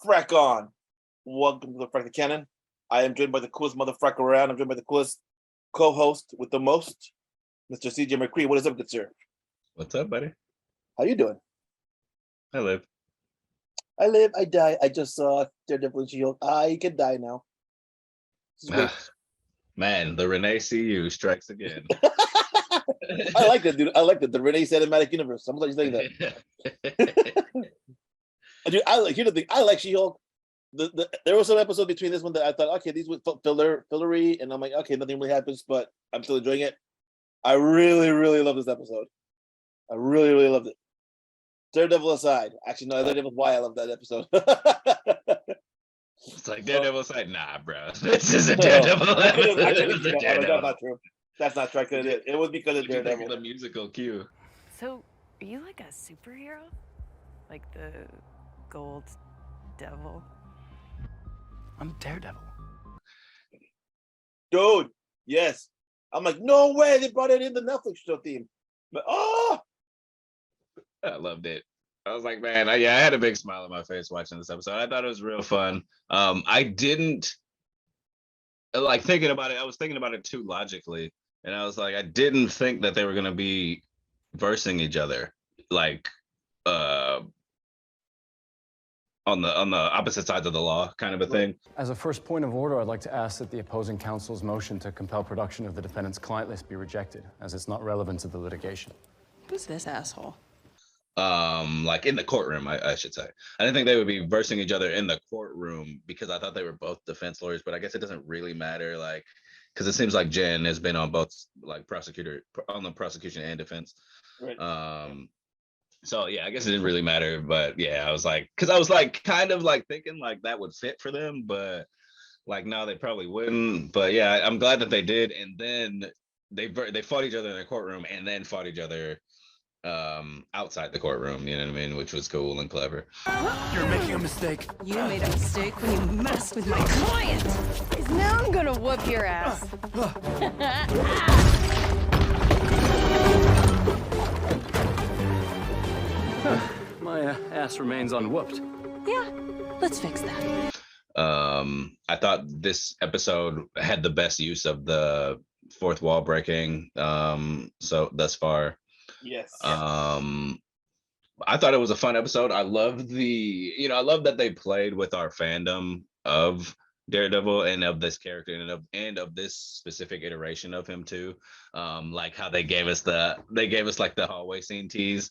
Frack on. Welcome to the Frack The Canon. I am joined by the coolest motherfucker around. I'm joined by the coolest co-host with the most, Mr. CJ McCree. What is up, good sir? What's up, buddy? How you doing? I live. I die. I just saw Daredevil and She-Hulk. I can die now. Man, the René CU strikes again. I like that, dude. I like that. The René Cinematic Universe. I'm glad you saying that. Dude, here's the thing. I like She-Hulk. There was some episodes between this one that I thought, okay, these were fillery, and I'm like, okay, nothing really happens, but I'm still enjoying it. I really, really love this episode. I really, really loved it. Daredevil aside, actually, no, Daredevil's why I love that episode. It's like Daredevil's like, nah, bro, this is a Daredevil. That's not true. That's not true. It was because of Daredevil. The musical cue. So, are you like a superhero? Like the Gold Devil? I'm Daredevil. Dude, yes. I'm like, no way, they brought it in the Netflix show theme. But I loved it. I was like, man, I had a big smile on my face watching this episode. I thought it was real fun. I didn't like thinking about it. I was thinking about it too logically, and I was like, I didn't think that they were gonna be versing each other, like on the opposite sides of the law, kind of a thing. As a first point of order, I'd like to ask that the opposing counsel's motion to compel production of the defendant's client list be rejected, as it's not relevant to the litigation. Who's this asshole? Like in the courtroom, I should say. I didn't think they would be versing each other in the courtroom because I thought they were both defense lawyers, but I guess it doesn't really matter, like, because it seems like Jen has been on both, like, on the prosecution and defense. Right. So yeah, I guess it didn't really matter, but yeah, I was like, because I was like kind of like thinking like that would fit for them, but like no, they probably wouldn't. But yeah, I'm glad that they did, and then they fought each other in the courtroom, and then fought each other outside the courtroom, you know what I mean, which was cool and clever. You're making a mistake. You made a mistake when you messed with my client. Because now I'm gonna whoop your ass. My ass remains unwhooped. Yeah, let's fix that. I thought this episode had the best use of the fourth wall breaking so thus far. Yes. I thought it was a fun episode. I love that they played with our fandom of Daredevil and of this character and of this specific iteration of him too. Like how they gave us like the hallway scene tease.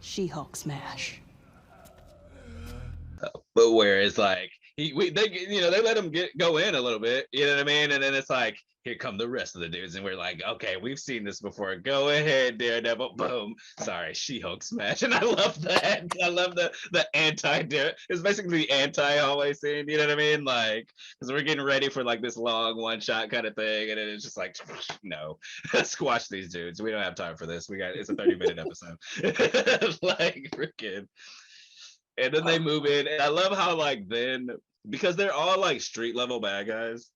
She-Hulk smash. But whereas like they let him go in a little bit, you know what I mean, and then it's like, here come the rest of the dudes, and we're like, okay, we've seen this before. Go ahead, Daredevil. Boom. Sorry, She-Hulk smash. And I love that. I love the anti-Daredevil. It's basically the anti-hallway scene, you know what I mean? Like, because we're getting ready for like this long one-shot kind of thing, and then it's just like, no, squash these dudes. We don't have time for this. It's a 30-minute episode. Like, freaking. And then they move in, and I love how like then, because they're all like street level bad guys,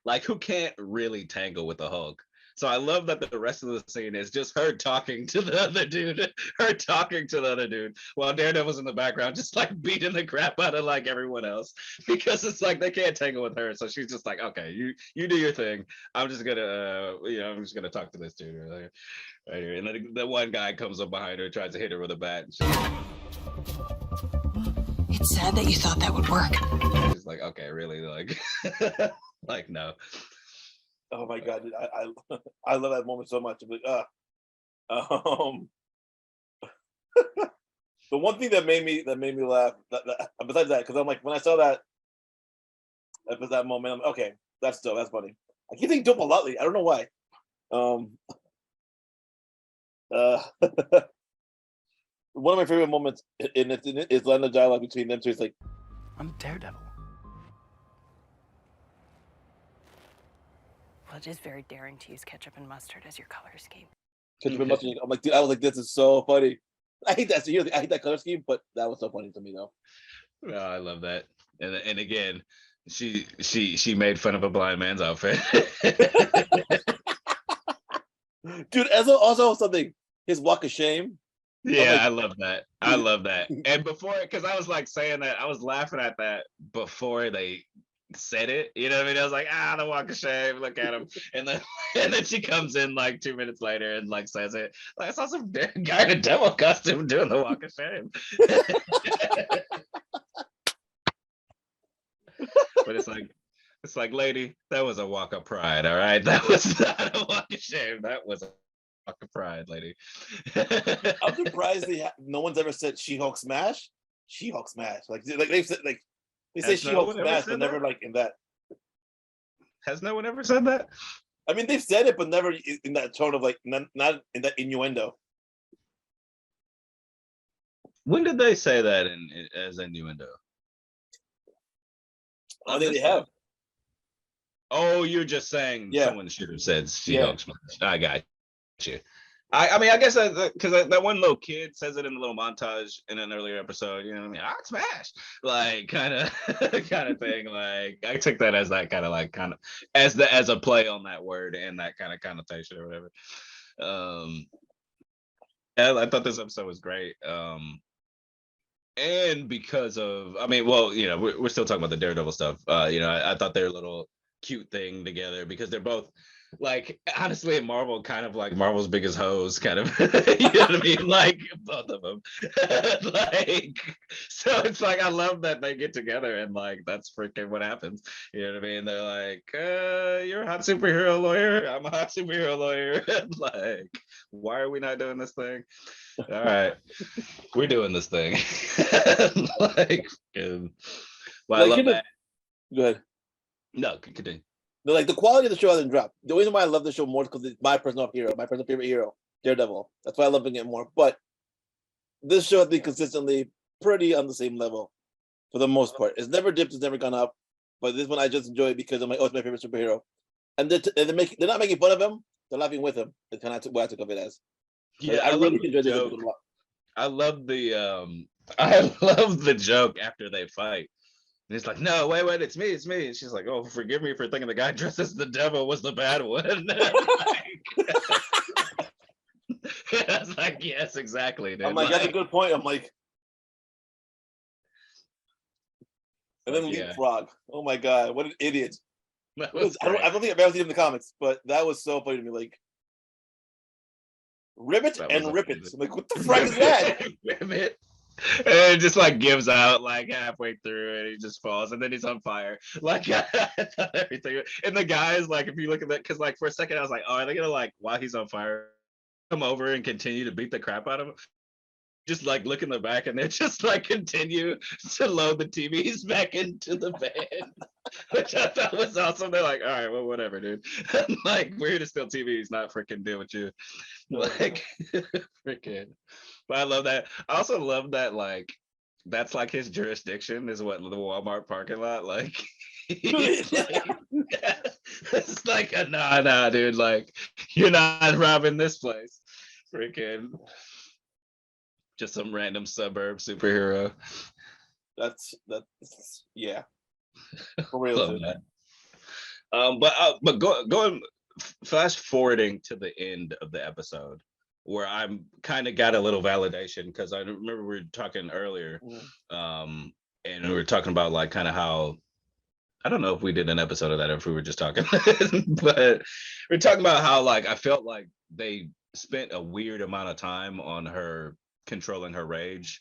like who can't really tangle with the Hulk. So I love that the rest of the scene is just her talking to the other dude, while Daredevil's in the background just like beating the crap out of like everyone else, because it's like they can't tangle with her. So she's just like, okay, you do your thing. I'm just gonna talk to this dude right here. And then the one guy comes up behind her, tries to hit her with a bat. And It's sad that you thought that would work. she's like, okay, really, like, like no. Oh my god, dude, I love that moment so much. I'm like, the one thing that made me laugh, besides that, because I'm like, when I saw that moment, I'm okay, that's funny. I keep thinking dope a lot lately. I don't know why. One of my favorite moments in it is line of dialogue between them two. It's like, I'm Daredevil. What it is very daring to use ketchup and mustard as your color scheme. I'm like, dude, I was like, this is so funny. I hate that. So I hate that color scheme, but that was so funny to me though. Oh, I love that. And again, she made fun of a blind man's outfit. Dude, also something, his walk of shame. Yeah, like, I love that. I love that. And before, because I was like saying that, I was laughing at that before they said it. You know what I mean? I was like, the walk of shame. Look at him. And then she comes in like 2 minutes later and like says it. Like I saw some guy in a devil costume doing the walk of shame. But it's like, lady, that was a walk of pride. All right, that was not a walk of shame. That was a walk of pride, lady. I'm surprised no one's ever said She-Hulk smash. She-Hulk smash. Like they've said, like they say She-Hulk smash, but never like in that. Has no one ever said that? I mean, they've said it, but never in that tone of like not in that innuendo. When did they say that as innuendo? I think they have. Oh, you're just saying someone should have said She-Hulk smash. I got you. I mean, I guess because that one little kid says it in a little montage in an earlier episode. You know what I mean? I smash, like kind of thing. Like I took that as that kind of as a play on that word and that kind of connotation or whatever. I thought this episode was great. And because of, I mean, well, you know, we're still talking about the Daredevil stuff. You know, I thought their little cute thing together because they're both like, honestly, Marvel kind of like Marvel's biggest hoes, kind of. You know what I mean? Like both of them. Like, so it's like I love that they get together and like that's freaking what happens. You know what I mean? They're like, you're a hot superhero lawyer. I'm a hot superhero lawyer. Like, why are we not doing this thing? All right, we're doing this thing. Like, well, I love that. Good. No, continue. Like the quality of the show hasn't dropped. The reason why I love the show more is because it's my personal favorite hero, Daredevil. That's why I love it more. But this show has been consistently pretty on the same level for the most part. It's never dipped, it's never gone up. But this one I just enjoy it because it's my favorite superhero. And they're not making fun of him; they're laughing with him. It's kind of what I took of it as. Yeah, I really enjoyed this episode a lot. I love the joke after they fight. And he's like, no, wait, it's me. And she's like, oh, forgive me for thinking the guy dressed as the devil was the bad one. I was like, yes, exactly, dude. I'm like, that's a good point. I'm like, and then Leapfrog. Oh my god, what an idiot! I don't think I've ever seen it in the comics, but that was so funny to me. Like, ribbit and rip it. I'm like, what the fuck is that? Ribbit. And it just like gives out like halfway through and he just falls and then he's on fire. Like everything. And the guys, like, if you look at that, because like for a second I was like, oh, are they gonna like while he's on fire come over and continue to beat the crap out of him? Just like look in the back and they just like continue to load the TVs back into the van, which I thought was awesome. They're like, all right, well, whatever, dude. Like, we're here to steal TVs, not freaking deal with you. Like, freaking. But I love that. I also love that, like, that's like his jurisdiction is what the Walmart parking lot. Like, it's like a nah, dude. Like, you're not robbing this place. Freaking. Just some random suburb superhero. That's yeah. For real. But going fast forwarding to the end of the episode where I'm kind of got a little validation because I remember we were talking earlier, and we were talking about like kind of how I don't know if we did an episode of that or if we were just talking, but we're talking about how like I felt like they spent a weird amount of time on her controlling her rage,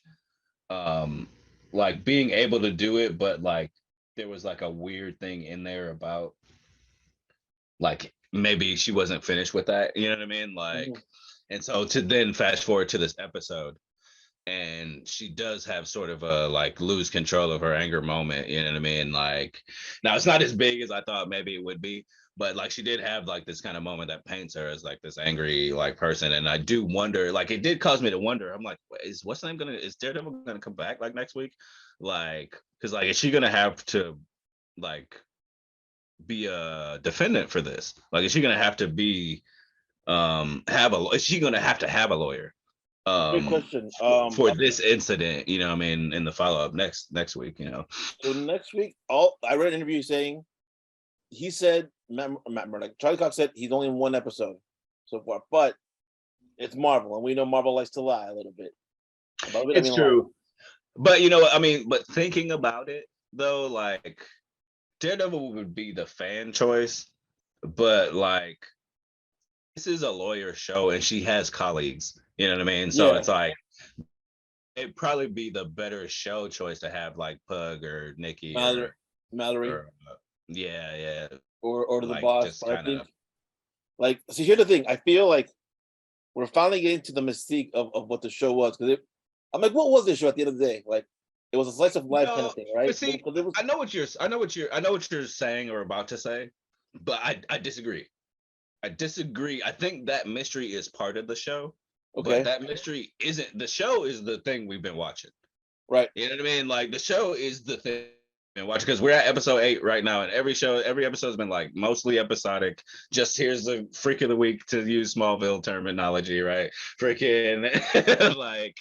like being able to do it, but like there was like a weird thing in there about like maybe she wasn't finished with that, you know what I mean? Like, and so to then fast forward to this episode and she does have sort of a like lose control of her anger moment, you know what I mean? Like, now it's not as big as I thought maybe it would be, but like she did have like this kind of moment that paints her as like this angry like person. And I do wonder, like it did cause me to wonder, I'm like, is Daredevil gonna come back like next week? Like, because like is she gonna have to like be a defendant for this? Like, is she gonna have to be is she gonna have to have a lawyer Great question. for this incident? You know, I mean, in the follow up next week. You know, So next week, I read an interview saying he said Matt Murdock, Charlie Cox said he's only in one episode so far, but it's Marvel, and we know Marvel likes to lie a little bit. It's true. But you know, I mean, but thinking about it though, like Daredevil would be the fan choice, but like this is a lawyer show and she has colleagues, you know what I mean? So Yeah. it's like it'd probably be the better show choice to have like Pug or Nikki Mallory, or yeah, or the like boss. just But I kind of think, like, see, here's the thing. I feel like we're finally getting to the mystique of what the show was, because I'm like, what was this show at the end of the day? Like, it was a slice of life kind of thing, right? But see, Because it was, I know what you're saying or about to say, but I disagree. I disagree. I think that mystery is part of the show, okay, but that mystery isn't. The show is the thing we've been watching. right? You know what I mean? Like the show is the thing we've been watching because we're at episode 8 right now, and every episode has been like mostly episodic. Just here's the freak of the week to use Smallville terminology, right? Freaking like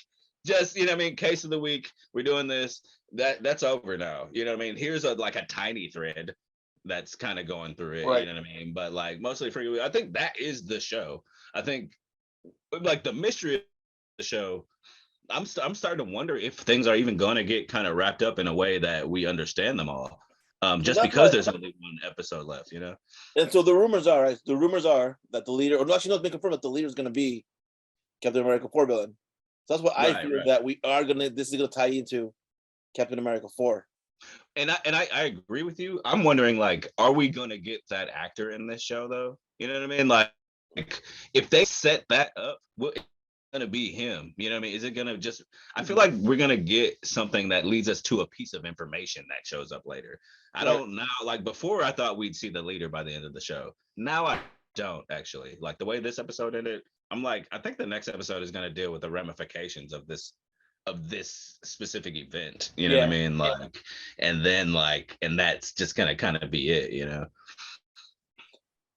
just, you know what I mean? Case of the week. We're doing this. That's over now. You know what I mean? Here's a tiny thread that's kind of going through it, Right. you know what I mean? But like mostly freaking, I think that is the show. I think like the mystery of the show, I'm starting to wonder if things are even going to get kind of wrapped up in a way that we understand them all. Just because there's only one episode left, you know. And so the rumors are, right? The rumors are that the leader, or actually, not been confirmed, that the leader is going to be Captain America 4 villain. So that's what I feel that we are gonna. This is gonna tie into Captain America 4. And I agree with you. I'm wondering, like, are we gonna get that actor in this show though? You know what I mean? Like if they set that up, what gonna be him? You know what I mean? Is it gonna just I feel like we're gonna get something that leads us to a piece of information that shows up later. I don't know. Like before I thought we'd see the leader by the end of the show. Now I don't actually. Like the way this episode ended, I'm like, I think the next episode is gonna deal with the ramifications of this specific event, you know what I mean? Like, and then like, and that's just gonna kind of be it, you know.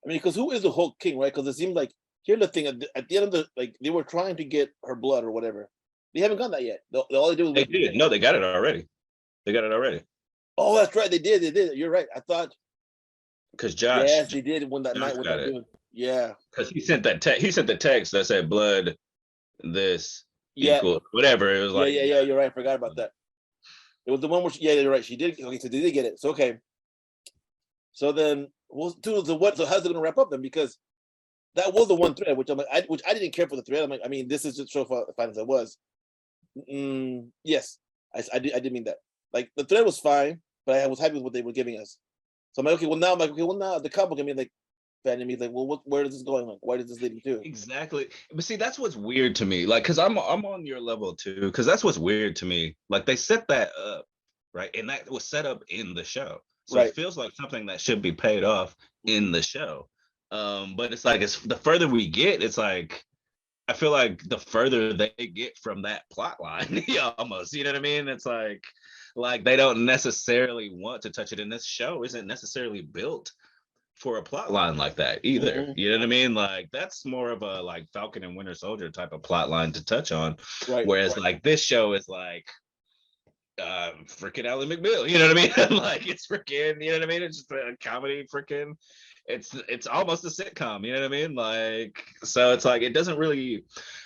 I mean, because who is the Hulk King, right? Because it seems like, here's the thing, at the end of the, like, they were trying to get her blood or whatever. They haven't gotten that yet. All they do is they did. No, they got it already. They got it already. Oh, that's right. They did. You're right. I thought. Because Josh. Yes, they did when that night. When that dude. Yeah. Because he sent that he sent the text that said blood, this equal whatever. It was like. Yeah. You're right. I forgot about that. It was the one where you're right. She did. Okay, so they did get it. So okay. So then, well, so what? So how's it gonna wrap up then? Because that was the one thread, which I'm like, which I didn't care for the thread. I'm like, I mean, this is just so fine as it was. Yes, I did mean that. Like the thread was fine, but I was happy with what they were giving us. So I'm like, okay, well now the comic book, I mean, like, fan me like, well, where is this going? Like, why does this lead to? Exactly. But see, that's what's weird to me. Like, cause I'm on your level too. Because that's what's weird to me. Like they set that up, right, and that was set up in the show. So it feels like something that should be paid off in the show. But it's like the further we get, it's like I feel like the further they get from that plot line, almost. You know what I mean? It's like they don't necessarily want to touch it. And this show isn't necessarily built for a plot line like that either. Mm-hmm. You know what I mean? Like that's more of a like Falcon and Winter Soldier type of plot line to touch on. Whereas like this show is like freaking Alan McBeal, you know what I mean? Like it's freaking, you know what I mean? It's just a comedy, freaking it's almost a sitcom, you know what I mean? Like so it's like it doesn't really,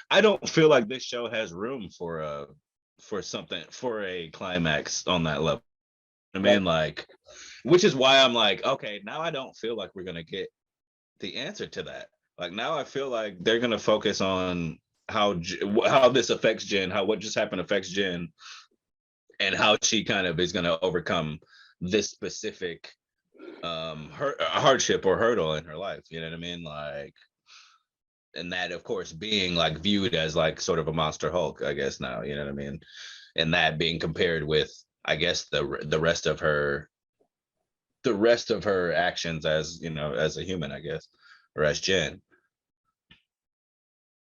I don't feel like this show has room for a climax on that level. You know what I mean? Like, which is why I'm like, okay, now I don't feel like we're gonna get the answer to that. Like now I feel like they're gonna focus on how this affects Jen, how what just happened affects Jen, and how she kind of is going to overcome this specific hardship or hurdle in her life. You know what I mean? Like, and that, of course, being like viewed as like sort of a monster Hulk, I guess now. You know what I mean? And that being compared with, I guess, the rest of her actions as, you know, as a human, I guess, or as Jen.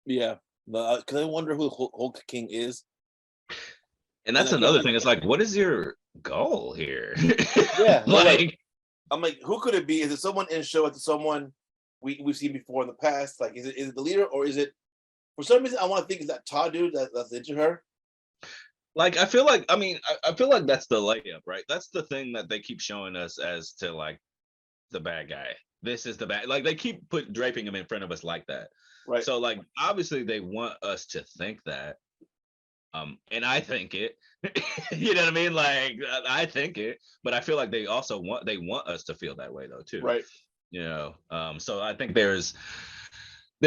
Yeah, because I wonder who Hulk King is. And that's another thing. It's like, what is your goal here? Yeah, like I'm like, who could it be? Is it someone in show? Is it someone we've seen before in the past? Like, is it the leader, or is it for some reason I want to think is that Todd dude that's into her? Like, I feel like, I mean, I feel like that's the layup, right? That's the thing that they keep showing us as to like the bad guy. This is the bad, like they keep draping him in front of us like that. Right. So like obviously they want us to think that. And I think it. You know what I mean? Like I think it, but I feel like they also want us to feel that way though too. Right. You know, so I think there's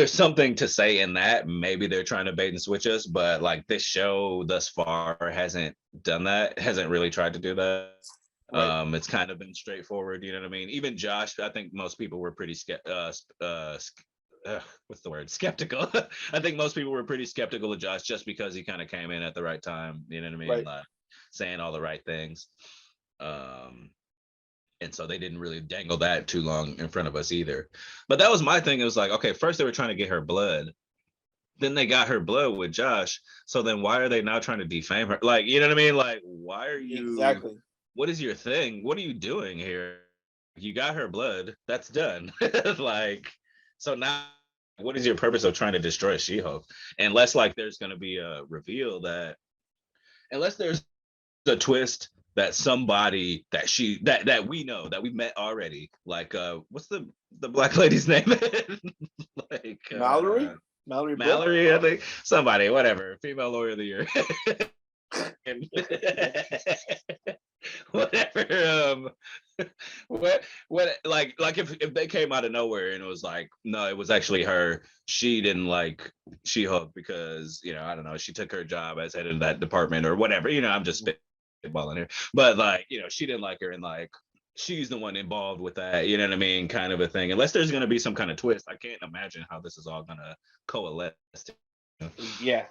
something to say in that. Maybe they're trying to bait and switch us, but like this show thus far hasn't done that, hasn't really tried to do that. Right. It's kind of been straightforward, you know what I mean? Even Josh, I think most people were pretty what's the word? Skeptical. I think most people were pretty skeptical of Josh just because he kind of came in at the right time, you know what I mean? Right. Like saying all the right things. And so they didn't really dangle that too long in front of us either. But that was my thing. It was like, okay, first they were trying to get her blood. Then they got her blood with Josh. So then why are they now trying to defame her? Like, you know what I mean? Like, why are you exactly? What is your thing? What are you doing here? You got her blood. That's done. Like, so now what is your purpose of trying to destroy She-Hulk? Unless like there's gonna be a reveal that unless there's a twist that somebody that we know that we met already, like what's the black lady's name? Like Mallory, I think somebody, whatever, female lawyer of the year. Whatever. What like if they came out of nowhere and it was like, no, it was actually her, she didn't like She-Hulk because, you know, I don't know, she took her job as head of that department or whatever, you know, I'm just spitballing here, but like, you know, she didn't like her and like she's the one involved with that, you know what I mean, kind of a thing. Unless there's going to be some kind of twist, I can't imagine how this is all going to coalesce. Yeah.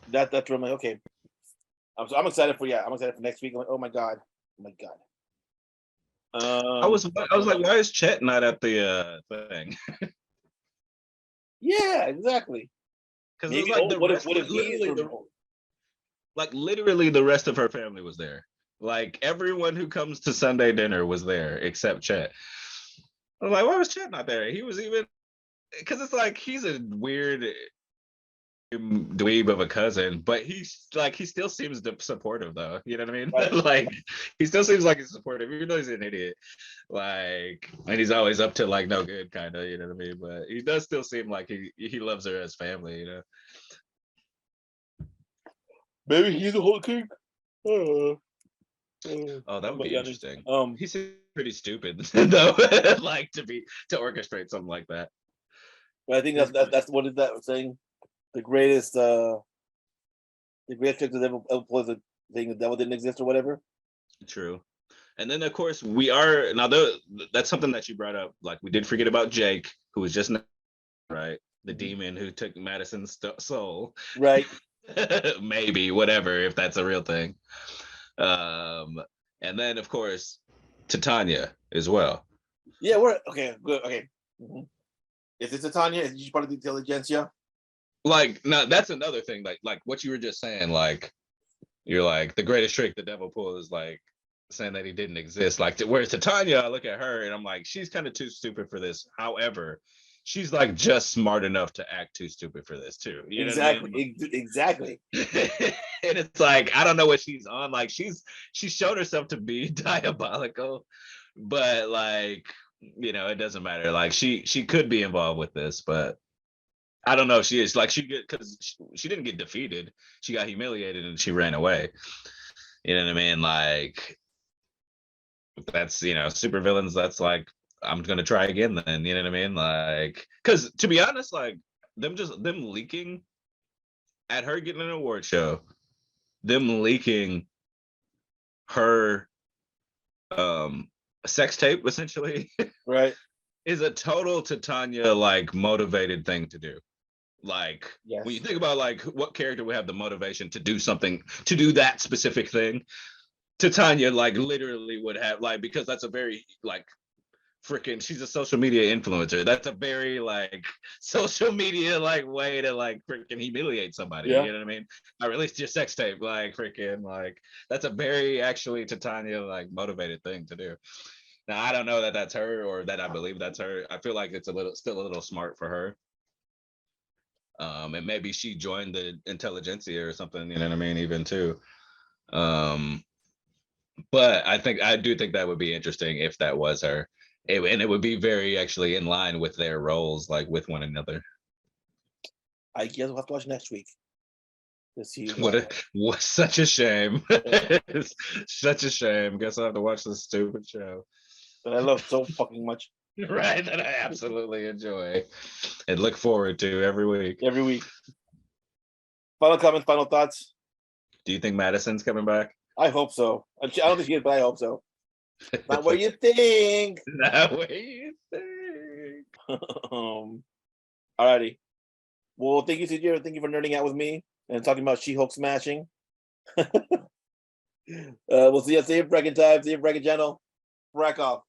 That's really okay. I'm excited for next week. I'm like, oh my god. I was like, why is Chet not at the thing? Yeah, exactly. Because it was like literally the rest of her family was there. Like everyone who comes to Sunday dinner was there except Chet. I was like, why was Chet not there? He was even because it's like he's a weird dweeb of a cousin, but he still seems supportive though, you know what I mean? Right. Like he still seems like he's supportive even though he's an idiot, like, and he's always up to like no good kind of, you know what I mean, but he does still seem like he loves her as family, you know. Maybe he's a whole king. Oh, that would be interesting. He seems pretty stupid though, like to orchestrate something like that. But I think that's what is that saying? The greatest trick that ever was the thing, the devil didn't exist or whatever. True. And then of course that's something that you brought up. Like we did forget about Jake, who was just right, the demon who took Madison's soul. Right. Maybe, whatever, if that's a real thing. And then of course Titania as well. Yeah, we're okay. Good. Okay. Mm-hmm. Is it Titania? Is she part of the intelligentsia? Like, now that's another thing, like what you were just saying, like you're like the greatest trick the devil pulled is like saying that he didn't exist. Like whereas Titania, I look at her and I'm like, she's kind of too stupid for this. However, she's like just smart enough to act too stupid for this too. You exactly. Know what I mean? Exactly. And it's like I don't know what she's on. Like she showed herself to be diabolical, but like, you know, it doesn't matter. Like she could be involved with this, but I don't know if she is. Like because she didn't get defeated. She got humiliated and she ran away. You know what I mean? Like that's, you know, super villains. That's like, I'm gonna try again then. You know what I mean? Like, because to be honest, like them leaking at her getting an award show, them leaking her sex tape essentially, right, is a total Titania like motivated thing to do. Like, yes. When you think about like what character would have the motivation to do something, to do that specific thing, Titania like literally would have, like, because that's a very like freaking, she's a social media influencer. That's a very like social media like way to like freaking humiliate somebody. Yeah. You know what I mean? I released your sex tape, like freaking, like that's a very actually Titania like motivated thing to do. Now I don't know that that's her or that I believe that's her. I feel like it's still a little smart for her. And maybe she joined the intelligentsia or something, you know what I mean, even too. But I do think that would be interesting if that was her. And it would be very actually in line with their roles, like with one another. I guess we'll have to watch next week to see. What such a shame. It's such a shame. Guess I'll have to watch this stupid show. That I love so fucking much. Right, that I absolutely enjoy and look forward to every week. Every week. Final comments, final thoughts. Do you think Madison's coming back? I hope so. I don't think he is, but I hope so. Not what you think. Not what you think. Alrighty. Well, thank you, CJ. Thank you for nerding out with me and talking about She-Hulk smashing. We'll see you at the same Breaking time, see you Breaking channel. Frack off.